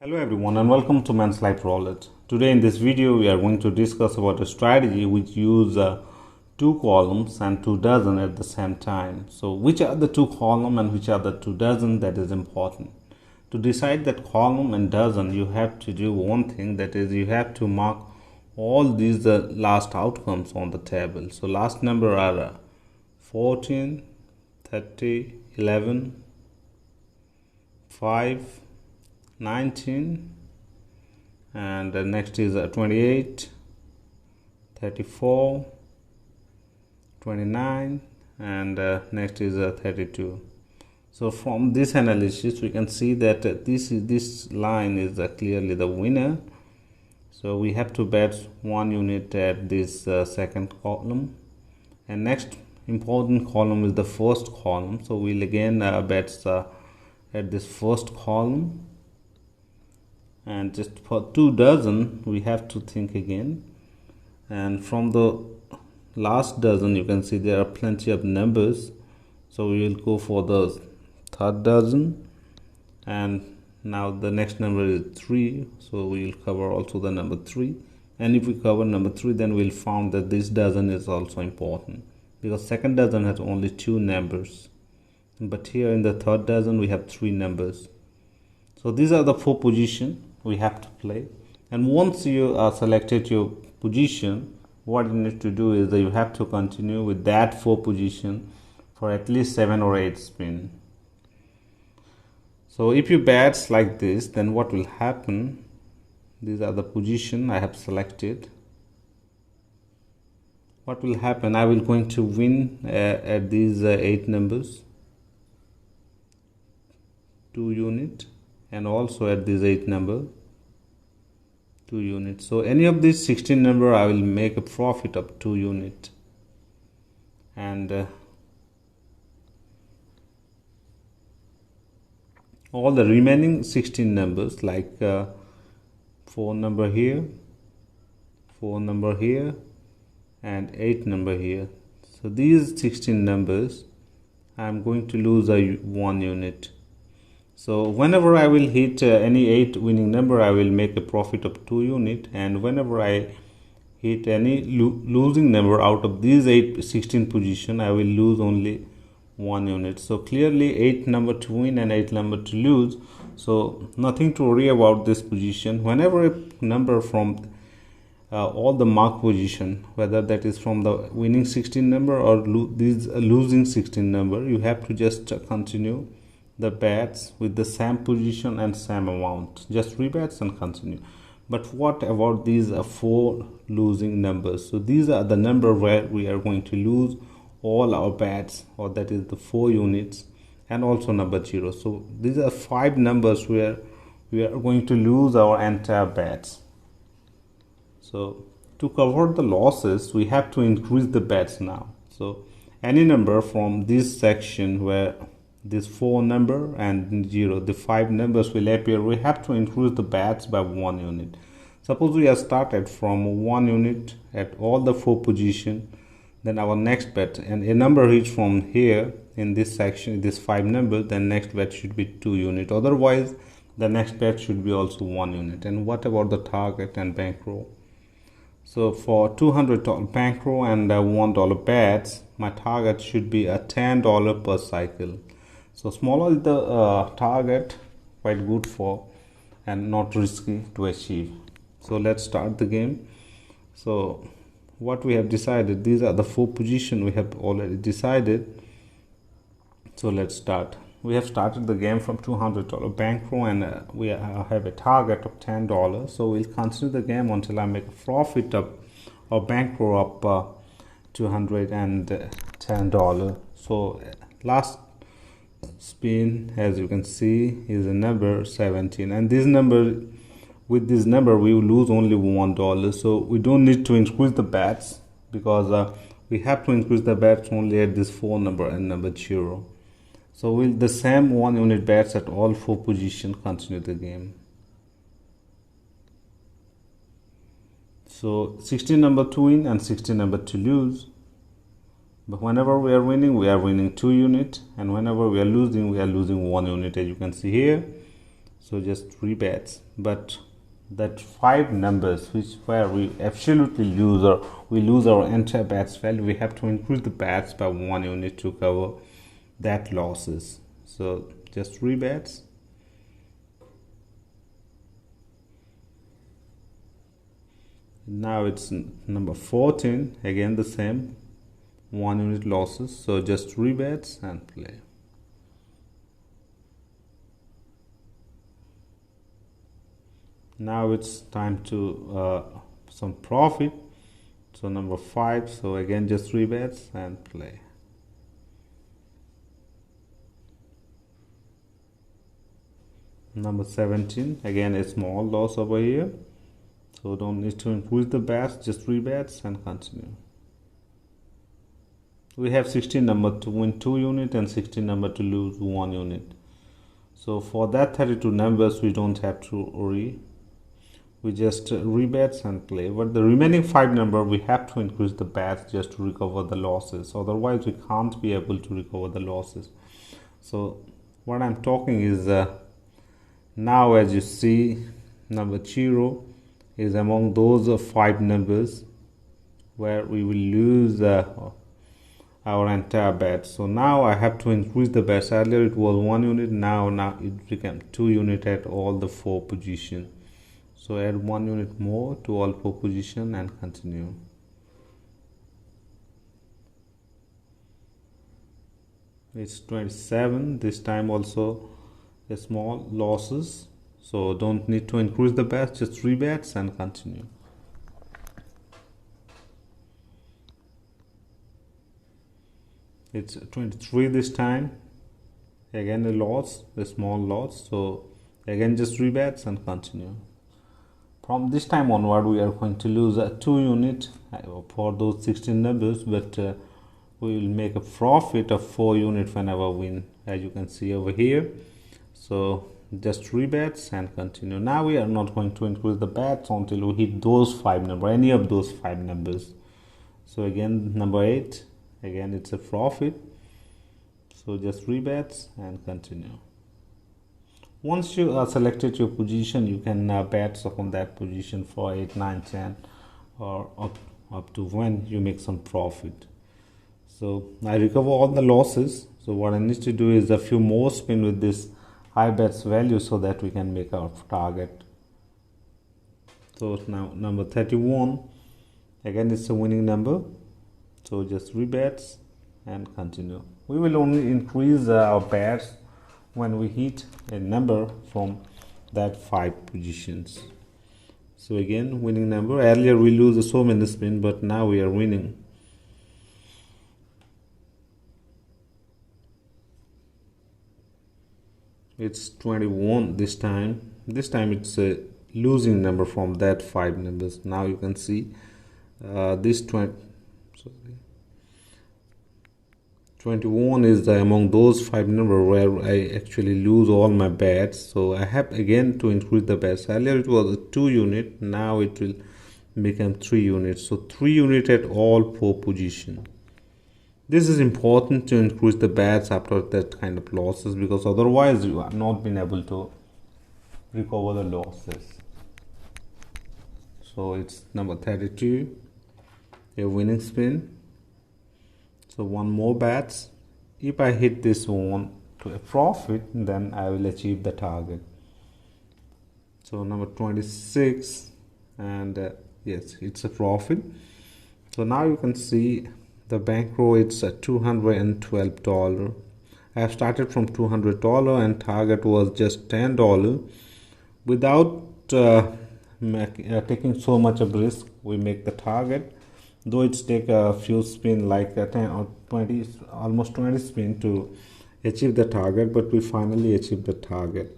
Hello everyone and welcome to Man's Life Roulette. Today in this video we are going to discuss about a strategy which use two columns and 2 dozen at the same time. So which are the 2 column and which are the 2 dozen, that is important. To decide that column and dozen, you have to do one thing, that is you have to mark all these last outcomes on the table. So last number are 14, 30, 11, 5, 19, and next is 28, 34, 29, and next is 32. So from this analysis we can see that this line is clearly the winner. So we have to bet 1 unit at this second column, and next important column is the first column. So we'll again bet at this first column. And just for 2 dozen we have to think again, and from the last dozen you can see there are plenty of numbers, so we will go for the third dozen, and now the next number is 3, so we will cover also the number 3, and if we cover number 3 then we'll found that this dozen is also important because second dozen has only 2 numbers, but here in the third dozen we have 3 numbers. So these are the 4 positions we have to play, and once you selected your position, what you need to do is that you have to continue with that 4 position for at least 7 or 8 spin. So if you bet like this, then what will happen, these are the position I have selected. What will happen, I will going to win at these 8 numbers, 2 unit, and also at this 8 number 2 units. So any of these 16 number I will make a profit of 2 unit, and all the remaining 16 numbers like 4 number here, 4 number here, and 8 number here. So these 16 numbers I am going to lose a 1 unit. So whenever I will hit any 8 winning number, I will make a profit of 2 unit, and whenever I hit any losing number out of these 16 position, I will lose only 1 unit. So clearly 8 number to win and 8 number to lose, so nothing to worry about this position. Whenever a number from all the mark position, whether that is from the winning 16 number or these losing 16 number, you have to just continue the bets with the same position and same amount, just rebets and continue. But what about these 4 losing numbers? So these are the number where we are going to lose all our bets, or that is the 4 units, and also number 0. So these are 5 numbers where we are going to lose our entire bets. So to cover the losses, we have to increase the bets now. So any number from this section where this 4 number and 0, the 5 numbers will appear, we have to increase the bets by 1 unit. Suppose we have started from 1 unit at all the 4 position, then our next bet, and a number reached from here in this section, this 5 number, then next bet should be 2 unit. Otherwise the next bet should be also 1 unit. And what about the target and bankroll? So for $200 bankroll and $1 bets, my target should be a $10 per cycle. So smaller is the target, quite good for and not risky to achieve. So let's start the game. So what we have decided, these are the 4 positions we have already decided. So let's start. We have started the game from $200 bankroll, and we have a target of $10. So we'll continue the game until I make a profit of a bankroll of $210. So last spin, as you can see, is a number 17, and this number, with this number we will lose only $1. So we don't need to increase the bets because we have to increase the bets only at this 4 number and number 0. So with the same 1 unit bets at all 4 positions, continue the game. So 16 number to win and 16 number to lose. But whenever we are winning 2 units, and whenever we are losing 1 unit, as you can see here. so just 3 bets. But that 5 numbers which where we absolutely lose our entire bets value, we have to increase the bets by 1 unit to cover that losses. So just 3 bets. Now it's number 14, again the same, 1 unit losses, so just 3 bets and play. Now it's time to some profit, so number 5, so again just 3 bets and play. Number 17, again a small loss over here, so don't need to increase the bets, just 3 bets and continue. We have 16 number to win 2 unit and 16 number to lose 1 unit. So for that 32 numbers we don't have to worry, we just rebets and play. But the remaining 5 number we have to increase the bets just to recover the losses, otherwise we can't be able to recover the losses. So what I'm talking is now as you see, number 0 is among those 5 numbers where we will lose our entire bet. So now I have to increase the bets. Earlier it was 1 unit, now it became 2 unit at all the 4 positions. So add 1 unit more to all 4 positions and continue. It's 27, this time also a small losses, so don't need to increase the bets, just 3 bets and continue. It's 23 this time, again a loss, a small loss, so again just 3 bets and continue. From this time onward we are going to lose 2 units for those 16 numbers, but we will make a profit of 4 units whenever we win, as you can see over here. So just 3 bets and continue. Now we are not going to increase the bets until we hit those 5 numbers, any of those 5 numbers. So again number 8, again it's a profit, so just 3 bets and continue. Once you selected your position, you can bet on that position for 8, 9, 10 or up to when you make some profit. So I recover all the losses, so what I need to do is a few more spin with this high bets value so that we can make our target. So now number 31, again it's a winning number, so just 3 bets and continue. We will only increase our bets when we hit a number from that 5 positions. So again winning number, earlier we lose so many spin, but now we are winning. It's 21 this time it's a losing number from that 5 numbers. Now you can see this 21 is among those 5 numbers where I actually lose all my bets, so I have again to increase the bets. Earlier it was a 2 unit, now it will become 3 units, so 3 units at all 4 positions. This is important to increase the bets after that kind of losses, because otherwise you are not been able to recover the losses. So it's number 32, a winning spin. So 1 more bets. If I hit this one to a profit, then I will achieve the target. So number 26, and yes, it's a profit. So now you can see the bankroll, it's at $212. I have started from $200 and target was just $10. Without taking so much of risk, we make the target. Though it's take a few spin, like 10 or 20, almost 20 spin to achieve the target, but we finally achieve the target.